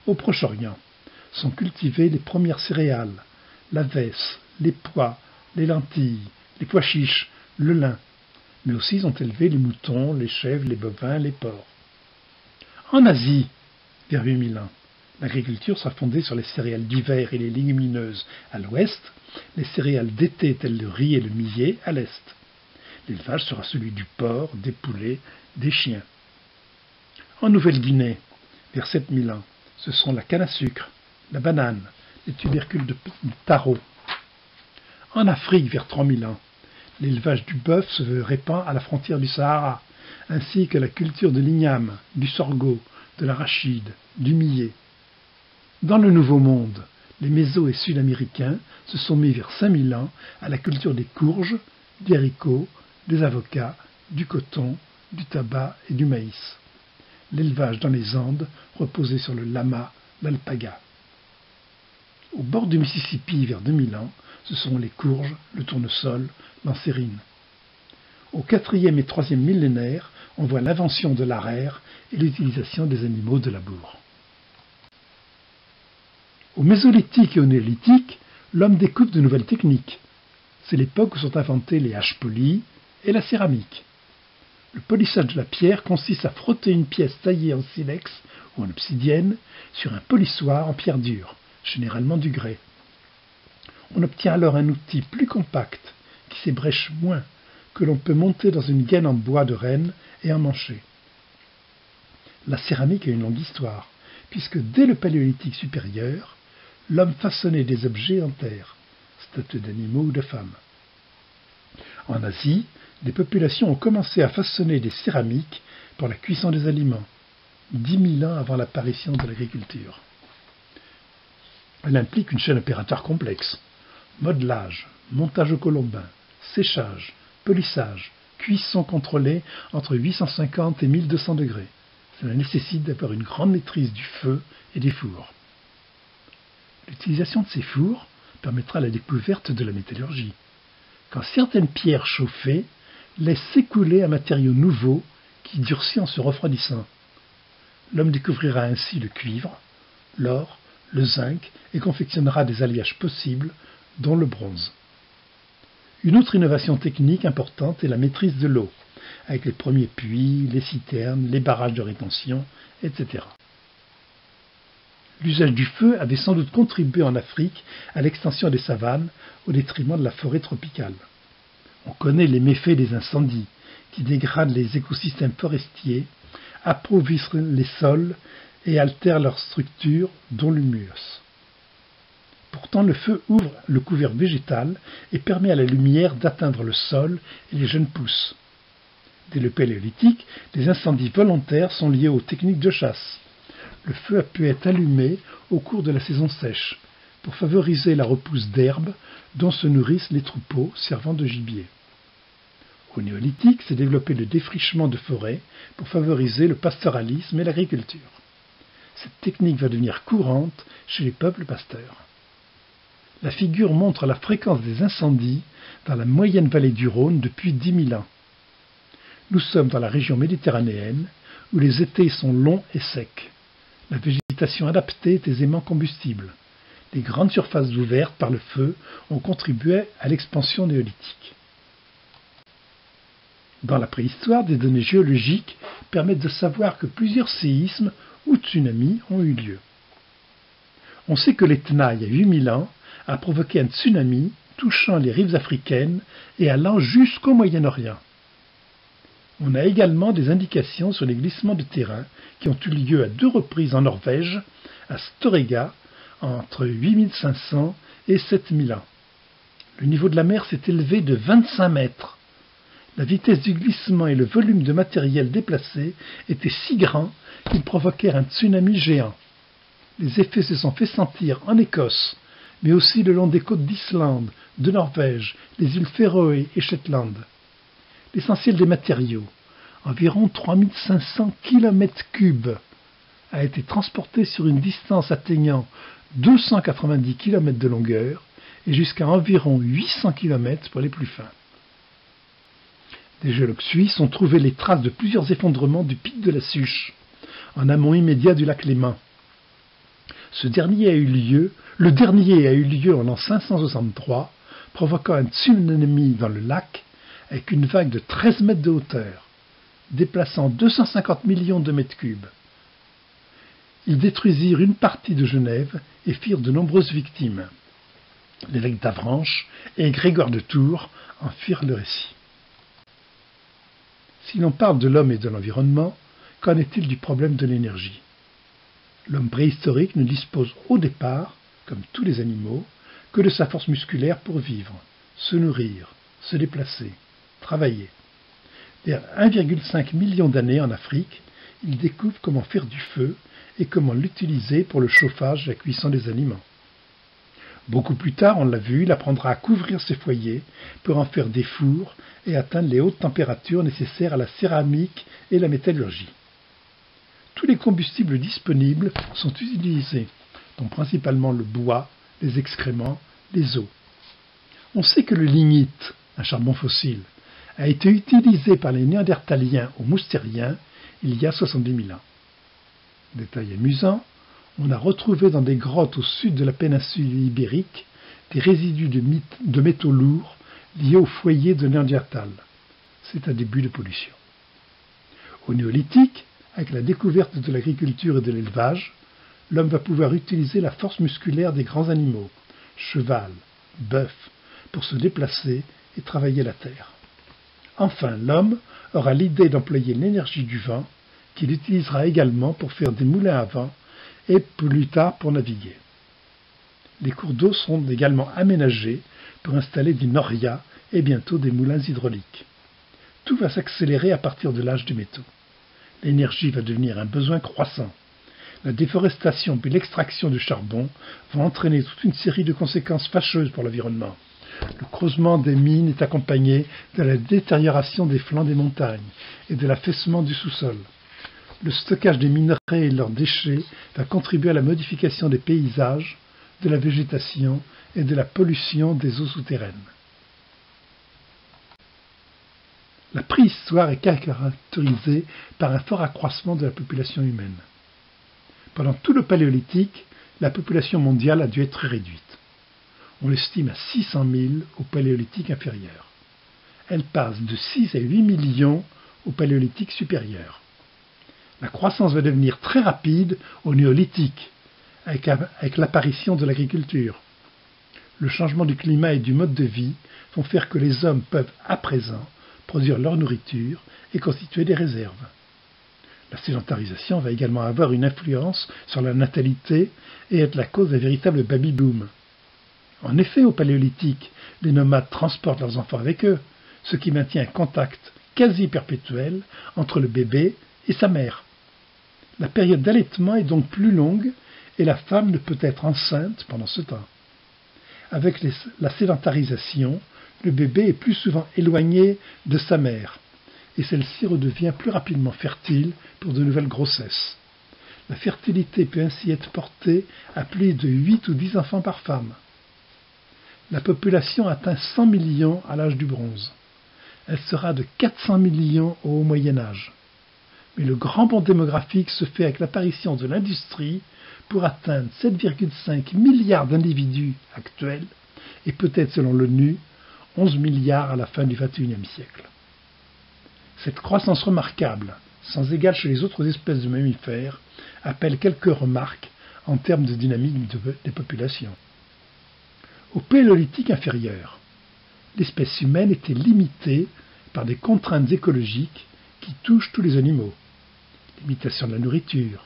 Au Proche-Orient sont cultivées les premières céréales, la vesse, les pois, les lentilles, les pois chiches, le lin, mais aussi sont élevés les moutons, les chèvres, les bovins, les porcs. En Asie, vers 8000 ans, l'agriculture sera fondée sur les céréales d'hiver et les légumineuses à l'ouest, les céréales d'été telles le riz et le millet à l'est. L'élevage sera celui du porc, des poulets, des chiens. En Nouvelle-Guinée, vers 7000 ans, ce sont la canne à sucre, la banane, les tubercules de taro. En Afrique, vers 3000 ans, l'élevage du bœuf se répand à la frontière du Sahara, ainsi que la culture de l'igname, du sorgho, de l'arachide, du millet. Dans le Nouveau Monde, les Méso et Sud-Américains se sont mis vers 5000 ans à la culture des courges, des haricots, des avocats, du coton, du tabac et du maïs. L'élevage dans les Andes reposait sur le lama, l'alpaga. Au bord du Mississippi, vers 2000 ans, ce sont les courges, le tournesol, l'ancérine. Au 4e et 3e millénaire, on voit l'invention de l'araire et l'utilisation des animaux de labour. Au Mésolithique et au Néolithique, l'homme découvre de nouvelles techniques. C'est l'époque où sont inventées les haches polies et la céramique. Le polissage de la pierre consiste à frotter une pièce taillée en silex ou en obsidienne sur un polissoir en pierre dure, généralement du grès. On obtient alors un outil plus compact, qui s'ébrèche moins, que l'on peut monter dans une gaine en bois de renne et emmancher. La céramique a une longue histoire, puisque dès le Paléolithique supérieur, l'homme façonnait des objets en terre, statues d'animaux ou de femmes. En Asie, des populations ont commencé à façonner des céramiques pour la cuisson des aliments, 10 000 ans avant l'apparition de l'agriculture. Elle implique une chaîne opératoire complexe. Modelage, montage au colombin, séchage, polissage, cuisson contrôlée entre 850 et 1200 degrés. Cela nécessite d'avoir une grande maîtrise du feu et des fours. L'utilisation de ces fours permettra la découverte de la métallurgie. Quand certaines pierres chauffées laissent s'écouler un matériau nouveau qui durcit en se refroidissant. L'homme découvrira ainsi le cuivre, l'or, le zinc et confectionnera des alliages possibles, dont le bronze. Une autre innovation technique importante est la maîtrise de l'eau, avec les premiers puits, les citernes, les barrages de rétention, etc. L'usage du feu avait sans doute contribué en Afrique à l'extension des savanes au détriment de la forêt tropicale. On connaît les méfaits des incendies, qui dégradent les écosystèmes forestiers, appauvrissent les sols et altèrent leur structure, dont l'humus. Pourtant, le feu ouvre le couvert végétal et permet à la lumière d'atteindre le sol et les jeunes pousses. Dès le Paléolithique, les incendies volontaires sont liés aux techniques de chasse. Le feu a pu être allumé au cours de la saison sèche, pour favoriser la repousse d'herbes dont se nourrissent les troupeaux servant de gibier. Au Néolithique s'est développé le défrichement de forêts pour favoriser le pastoralisme et l'agriculture. Cette technique va devenir courante chez les peuples pasteurs. La figure montre la fréquence des incendies dans la moyenne vallée du Rhône depuis 10 000 ans. Nous sommes dans la région méditerranéenne où les étés sont longs et secs. La végétation adaptée est aisément combustible. Les grandes surfaces ouvertes par le feu ont contribué à l'expansion néolithique. Dans la préhistoire, des données géologiques permettent de savoir que plusieurs séismes ou tsunamis ont eu lieu. On sait que l'Etna, il y a 8000 ans, a provoqué un tsunami touchant les rives africaines et allant jusqu'au Moyen-Orient. On a également des indications sur les glissements de terrain qui ont eu lieu à 2 reprises en Norvège, à Storegga, entre 8500 et 7000 ans. Le niveau de la mer s'est élevé de 25 mètres. La vitesse du glissement et le volume de matériel déplacé étaient si grands qu'ils provoquèrent un tsunami géant. Les effets se sont fait sentir en Écosse, mais aussi le long des côtes d'Islande, de Norvège, les îles Féroé et Shetland. L'essentiel des matériaux, environ 3500 km3, a été transporté sur une distance atteignant 290 km de longueur et jusqu'à environ 800 km pour les plus fins. Des géologues suisses ont trouvé les traces de plusieurs effondrements du pic de la Suche, en amont immédiat du lac Léman. Le dernier a eu lieu en l'an 563, provoquant un tsunami dans le lac avec une vague de 13 mètres de hauteur, déplaçant 250 millions de mètres cubes. Ils détruisirent une partie de Genève et firent de nombreuses victimes. L'évêque d'Avranches et Grégoire de Tours en firent le récit. Si l'on parle de l'homme et de l'environnement, qu'en est-il du problème de l'énergie ? L'homme préhistorique ne dispose au départ, comme tous les animaux, que de sa force musculaire pour vivre, se nourrir, se déplacer, travailler. Vers 1,5 million d'années en Afrique, il découvre comment faire du feu et comment l'utiliser pour le chauffage et la cuisson des aliments. Beaucoup plus tard, on l'a vu, il apprendra à couvrir ses foyers pour en faire des fours et atteindre les hautes températures nécessaires à la céramique et la métallurgie. Tous les combustibles disponibles sont utilisés, dont principalement le bois, les excréments, les os. On sait que le lignite, un charbon fossile, a été utilisé par les Néandertaliens ou Moustériens il y a 70 000 ans. Détail amusant, on a retrouvé dans des grottes au sud de la péninsule ibérique des résidus de métaux lourds liés au foyer de Néandertal. C'est un début de pollution. Au Néolithique, avec la découverte de l'agriculture et de l'élevage, l'homme va pouvoir utiliser la force musculaire des grands animaux, cheval, bœuf, pour se déplacer et travailler la terre. Enfin, l'homme aura l'idée d'employer l'énergie du vent, qu'il utilisera également pour faire des moulins à vent et plus tard pour naviguer. Les cours d'eau seront également aménagés pour installer des norias et bientôt des moulins hydrauliques. Tout va s'accélérer à partir de l'âge des métaux. L'énergie va devenir un besoin croissant. La déforestation puis l'extraction du charbon vont entraîner toute une série de conséquences fâcheuses pour l'environnement. Le creusement des mines est accompagné de la détérioration des flancs des montagnes et de l'affaissement du sous-sol. Le stockage des minerais et de leurs déchets va contribuer à la modification des paysages, de la végétation et de la pollution des eaux souterraines. La préhistoire est caractérisée par un fort accroissement de la population humaine. Pendant tout le Paléolithique, la population mondiale a dû être très réduite. On l'estime à 600 000 au Paléolithique inférieur. Elle passe de 6 à 8 millions au Paléolithique supérieur. La croissance va devenir très rapide au Néolithique, avec l'apparition de l'agriculture. Le changement du climat et du mode de vie font faire que les hommes peuvent, à présent, produire leur nourriture et constituer des réserves. La sédentarisation va également avoir une influence sur la natalité et être la cause d'un véritable baby-boom. En effet, au Paléolithique, les nomades transportent leurs enfants avec eux, ce qui maintient un contact quasi perpétuel entre le bébé et sa mère. La période d'allaitement est donc plus longue et la femme ne peut être enceinte pendant ce temps. Avec la sédentarisation, le bébé est plus souvent éloigné de sa mère et celle-ci redevient plus rapidement fertile pour de nouvelles grossesses. La fertilité peut ainsi être portée à plus de 8 ou 10 enfants par femme. La population atteint 100 millions à l'âge du bronze. Elle sera de 400 millions au Moyen-Âge. Mais le grand bond démographique se fait avec l'apparition de l'industrie pour atteindre 7,5 milliards d'individus actuels et peut-être, selon l'ONU, 11 milliards à la fin du XXIe siècle. Cette croissance remarquable, sans égale chez les autres espèces de mammifères, appelle quelques remarques en termes de dynamique des populations. Au Paléolithique inférieur, l'espèce humaine était limitée par des contraintes écologiques qui touchent tous les animaux. Limitation de la nourriture,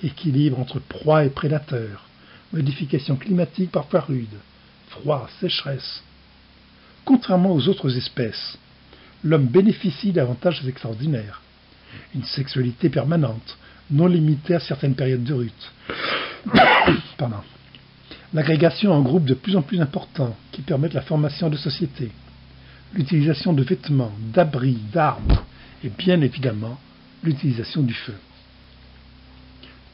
équilibre entre proie et prédateurs, modifications climatiques parfois rudes, froid, sécheresse. Contrairement aux autres espèces, l'homme bénéficie d'avantages extraordinaires. Une sexualité permanente, non limitée à certaines périodes de rut. L'agrégation en groupes de plus en plus importants qui permettent la formation de sociétés. L'utilisation de vêtements, d'abris, d'armes et bien évidemment l'utilisation du feu.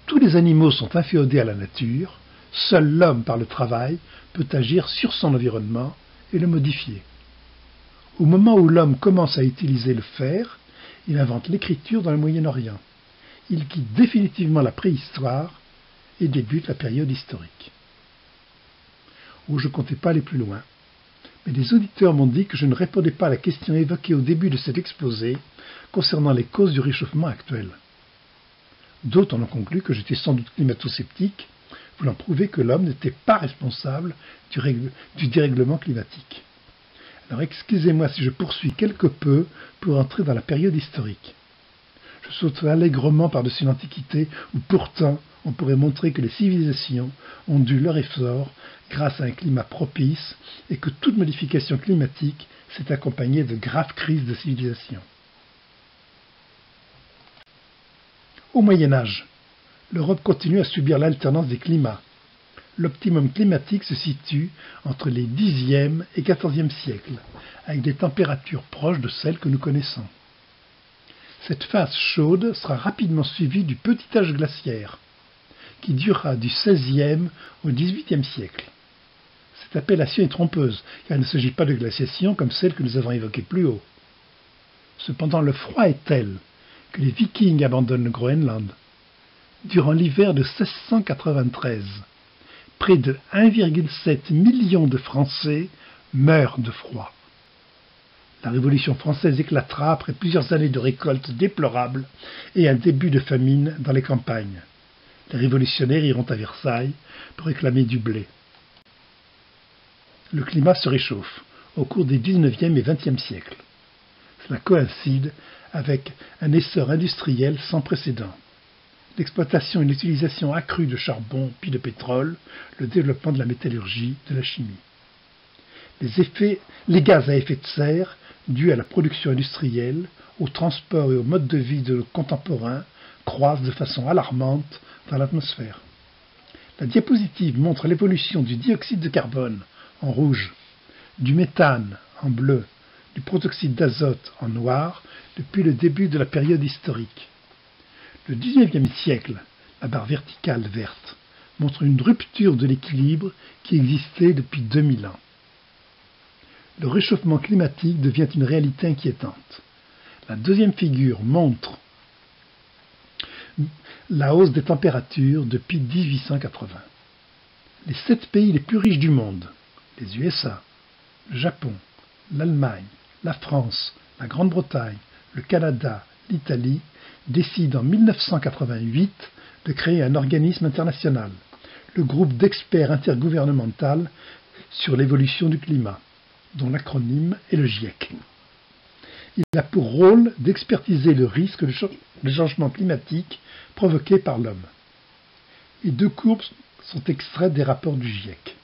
Tous les animaux sont inféodés à la nature, seul l'homme par le travail peut agir sur son environnement et le modifier. Au moment où l'homme commence à utiliser le fer, il invente l'écriture dans le Moyen-Orient. Il quitte définitivement la préhistoire et débute la période historique. Je ne comptais pas aller plus loin, mais des auditeurs m'ont dit que je ne répondais pas à la question évoquée au début de cet exposé concernant les causes du réchauffement actuel. D'autres en ont conclu que j'étais sans doute climato-sceptique, voulant prouver que l'homme n'était pas responsable du dérèglement climatique. Alors excusez-moi si je poursuis quelque peu pour entrer dans la période historique. Je sauterai allègrement par-dessus l'Antiquité où pourtant on pourrait montrer que les civilisations ont dû leur effort grâce à un climat propice et que toute modification climatique s'est accompagnée de graves crises de civilisation. Au Moyen-Âge, l'Europe continue à subir l'alternance des climats. L'optimum climatique se situe entre les Xe et XIVe siècles, avec des températures proches de celles que nous connaissons. Cette phase chaude sera rapidement suivie du petit âge glaciaire, qui durera du XVIe au XVIIIe siècle. Cette appellation est trompeuse, car il ne s'agit pas de glaciation comme celle que nous avons évoquée plus haut. Cependant, le froid est tel que les Vikings abandonnent le Groenland. Durant l'hiver de 1693, près de 1,7 million de Français meurent de froid. La Révolution française éclatera après plusieurs années de récoltes déplorables et un début de famine dans les campagnes. Les révolutionnaires iront à Versailles pour réclamer du blé. Le climat se réchauffe au cours des XIXe et XXe siècles. Cela coïncide avec un essor industriel sans précédent. L'exploitation et l'utilisation accrue de charbon puis de pétrole, le développement de la métallurgie, de la chimie. Les gaz à effet de serre, dus à la production industrielle, au transport et au mode de vie de nos contemporains, croissent de façon alarmante dans l'atmosphère. La diapositive montre l'évolution du dioxyde de carbone en rouge, du méthane en bleu, du protoxyde d'azote en noir depuis le début de la période historique. Le XIXe siècle, la barre verticale verte, montre une rupture de l'équilibre qui existait depuis 2000 ans. Le réchauffement climatique devient une réalité inquiétante. La deuxième figure montre la hausse des températures depuis 1880. Les 7 pays les plus riches du monde, les USA, le Japon, l'Allemagne, la France, la Grande-Bretagne, le Canada, l'Italie, décident en 1988 de créer un organisme international, le groupe d'experts intergouvernemental sur l'évolution du climat, dont l'acronyme est le GIEC. Il a pour rôle d'expertiser le risque de changement climatique provoqué par l'homme. Les deux courbes sont extraites des rapports du GIEC.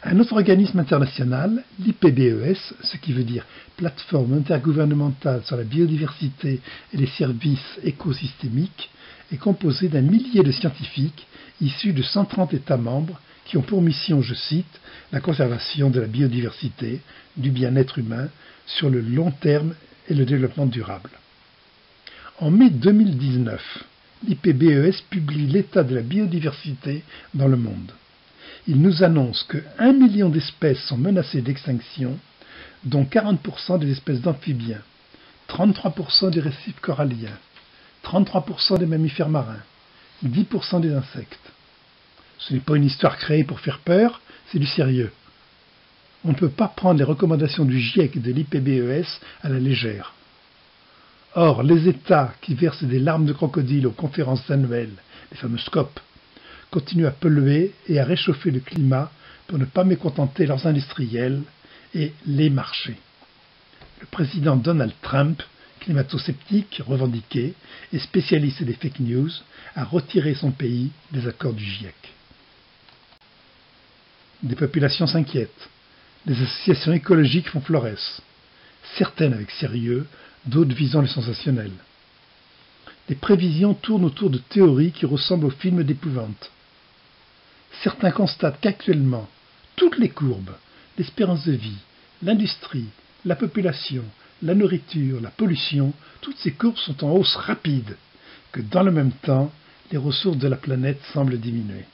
Un autre organisme international, l'IPBES, ce qui veut dire Plateforme intergouvernementale sur la biodiversité et les services écosystémiques, est composé d'un millier de scientifiques issus de 130 États membres qui ont pour mission, je cite, la conservation de la biodiversité, du bien-être humain sur le long terme et le développement durable. En mai 2019, l'IPBES publie l'état de la biodiversité dans le monde. Il nous annonce que 1 million d'espèces sont menacées d'extinction, dont 40% des espèces d'amphibiens, 33% des récifs coralliens, 33% des mammifères marins, 10% des insectes. Ce n'est pas une histoire créée pour faire peur, c'est du sérieux. On ne peut pas prendre les recommandations du GIEC et de l'IPBES à la légère. Or, les États qui versent des larmes de crocodile aux conférences annuelles, les fameuses COP, continuent à polluer et à réchauffer le climat pour ne pas mécontenter leurs industriels et les marchés. Le président Donald Trump, climato-sceptique revendiqué et spécialiste des fake news, a retiré son pays des accords du GIEC. Des populations s'inquiètent. Des associations écologiques font florès. Certaines avec sérieux, d'autres visant le sensationnel. Les prévisions tournent autour de théories qui ressemblent aux films d'épouvante. Certains constatent qu'actuellement, toutes les courbes, l'espérance de vie, l'industrie, la population, la nourriture, la pollution, toutes ces courbes sont en hausse rapide, que dans le même temps, les ressources de la planète semblent diminuer.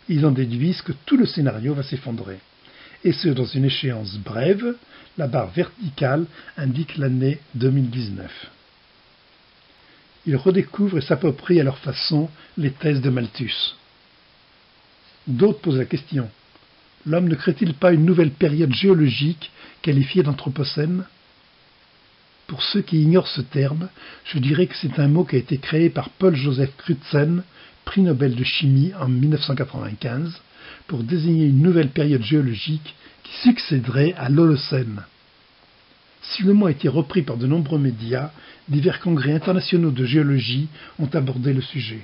Ils en déduisent que tout le scénario va s'effondrer, et ce dans une échéance brève, la barre verticale indique l'année 2019. Ils redécouvrent et s'approprient à leur façon les thèses de Malthus. D'autres posent la question, l'homme ne crée-t-il pas une nouvelle période géologique qualifiée d'anthropocène ? Pour ceux qui ignorent ce terme, je dirais que c'est un mot qui a été créé par Paul-Joseph Crutzen, prix Nobel de chimie en 1995, pour désigner une nouvelle période géologique qui succéderait à l'Holocène. Si le mot a été repris par de nombreux médias, divers congrès internationaux de géologie ont abordé le sujet.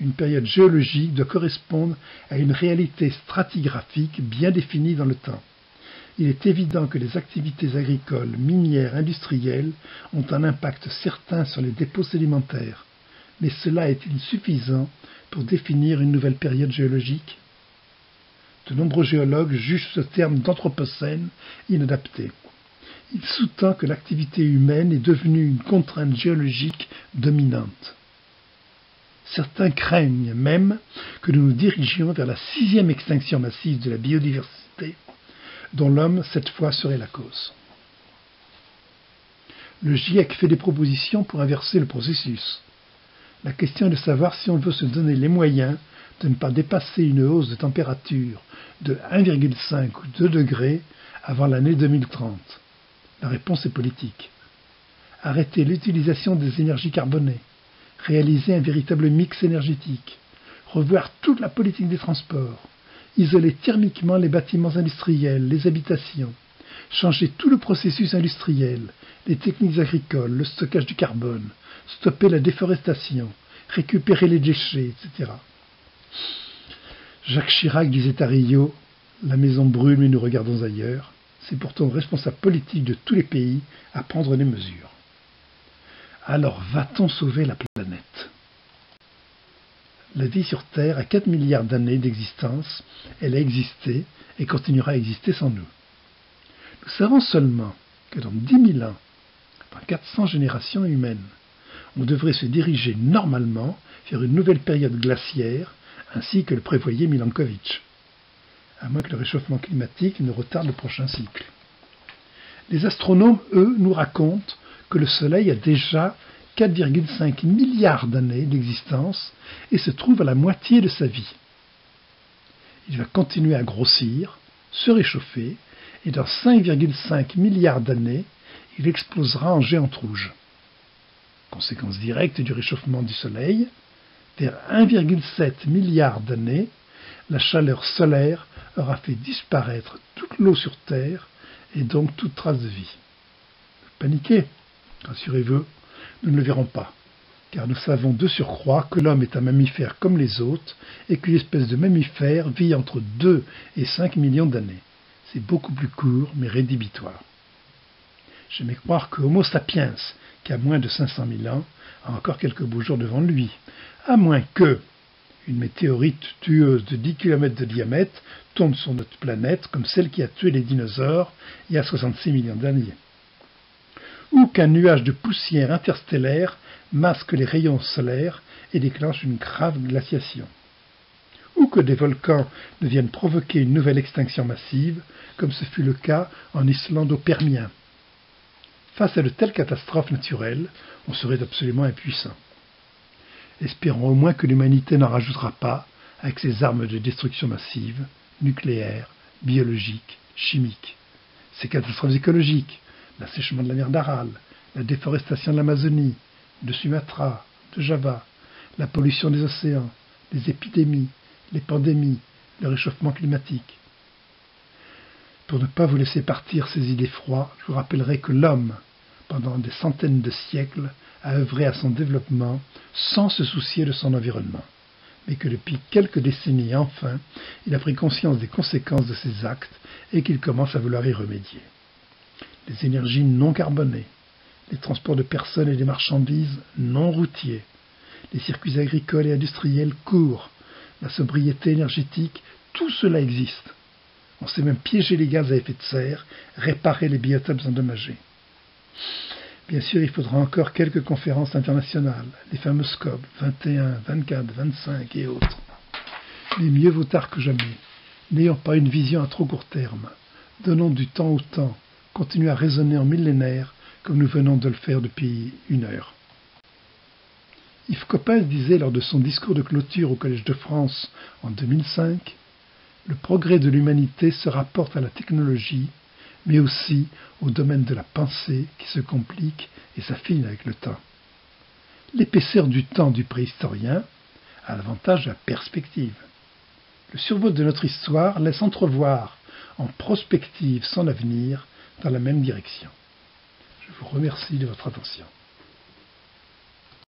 Une période géologique doit correspondre à une réalité stratigraphique bien définie dans le temps. Il est évident que les activités agricoles, minières, industrielles ont un impact certain sur les dépôts sédimentaires. Mais cela est-il suffisant pour définir une nouvelle période géologique ? De nombreux géologues jugent ce terme d'anthropocène inadapté. Il sous-tend que l'activité humaine est devenue une contrainte géologique dominante. Certains craignent même que nous nous dirigions vers la 6e extinction massive de la biodiversité, dont l'homme, cette fois, serait la cause. Le GIEC fait des propositions pour inverser le processus. La question est de savoir si on veut se donner les moyens de ne pas dépasser une hausse de température de 1,5 ou 2 degrés avant l'année 2030. La réponse est politique. Arrêter l'utilisation des énergies carbonées, réaliser un véritable mix énergétique, revoir toute la politique des transports, isoler thermiquement les bâtiments industriels, les habitations, changer tout le processus industriel, les techniques agricoles, le stockage du carbone, stopper la déforestation, récupérer les déchets, etc. Jacques Chirac disait à Rio « La maison brûle mais nous regardons ailleurs ». C'est pourtant aux responsables politiques de tous les pays à prendre des mesures. Alors va-t-on sauver la planète ? La vie sur Terre a 4 milliards d'années d'existence, elle a existé et continuera à exister sans nous. Nous savons seulement que dans 10 000 ans, dans 400 générations humaines, on devrait se diriger normalement vers une nouvelle période glaciaire, ainsi que le prévoyait Milankovitch, à moins que le réchauffement climatique ne retarde le prochain cycle. Les astronomes, eux, nous racontent que le Soleil a déjà 4,5 milliards d'années d'existence et se trouve à la moitié de sa vie. Il va continuer à grossir, se réchauffer, et dans 5,5 milliards d'années, il explosera en géante rouge. Conséquence directe du réchauffement du Soleil, vers 1,7 milliard d'années, la chaleur solaire aura fait disparaître toute l'eau sur Terre et donc toute trace de vie. Paniquez, rassurez-vous, nous ne le verrons pas, car nous savons de surcroît que l'homme est un mammifère comme les autres et qu'une espèce de mammifère vit entre 2 et 5 millions d'années. C'est beaucoup plus court, mais rédhibitoire. J'aimais croire que Homo sapiens, qui a moins de 500 000 ans, a encore quelques beaux jours devant lui, à moins que une météorite tueuse de 10 km de diamètre tombe sur notre planète comme celle qui a tué les dinosaures il y a 66 millions d'années. Ou qu'un nuage de poussière interstellaire masque les rayons solaires et déclenche une grave glaciation. Ou que des volcans ne viennent provoquer une nouvelle extinction massive, comme ce fut le cas en Islande au Permien. Face à de telles catastrophes naturelles, on serait absolument impuissant. Espérons au moins que l'humanité n'en rajoutera pas avec ses armes de destruction massive, nucléaires, biologiques, chimiques. Ces catastrophes écologiques, l'assèchement de la mer d'Aral, la déforestation de l'Amazonie, de Sumatra, de Java, la pollution des océans, les épidémies, les pandémies, le réchauffement climatique. Pour ne pas vous laisser partir ces idées froides, je vous rappellerai que l'homme, pendant des centaines de siècles, a œuvré à son développement sans se soucier de son environnement, mais que depuis quelques décennies enfin, il a pris conscience des conséquences de ses actes et qu'il commence à vouloir y remédier. Les énergies non carbonées, les transports de personnes et des marchandises non routiers, les circuits agricoles et industriels courts, la sobriété énergétique, tout cela existe. On sait même piéger les gaz à effet de serre, réparer les biotopes endommagés. Bien sûr, il faudra encore quelques conférences internationales, les fameuses COP 21, 24, 25 et autres. Mais mieux vaut tard que jamais. N'ayons pas une vision à trop court terme. Donnons du temps au temps. Continuons à raisonner en millénaires comme nous venons de le faire depuis 1 heure. Yves Coppens disait lors de son discours de clôture au Collège de France en 2005 « Le progrès de l'humanité se rapporte à la technologie, mais aussi au domaine de la pensée qui se complique et s'affine avec le temps. L'épaisseur du temps du préhistorien a l'avantage de la perspective. Le survol de notre histoire laisse entrevoir en prospective son avenir dans la même direction. Je vous remercie de votre attention.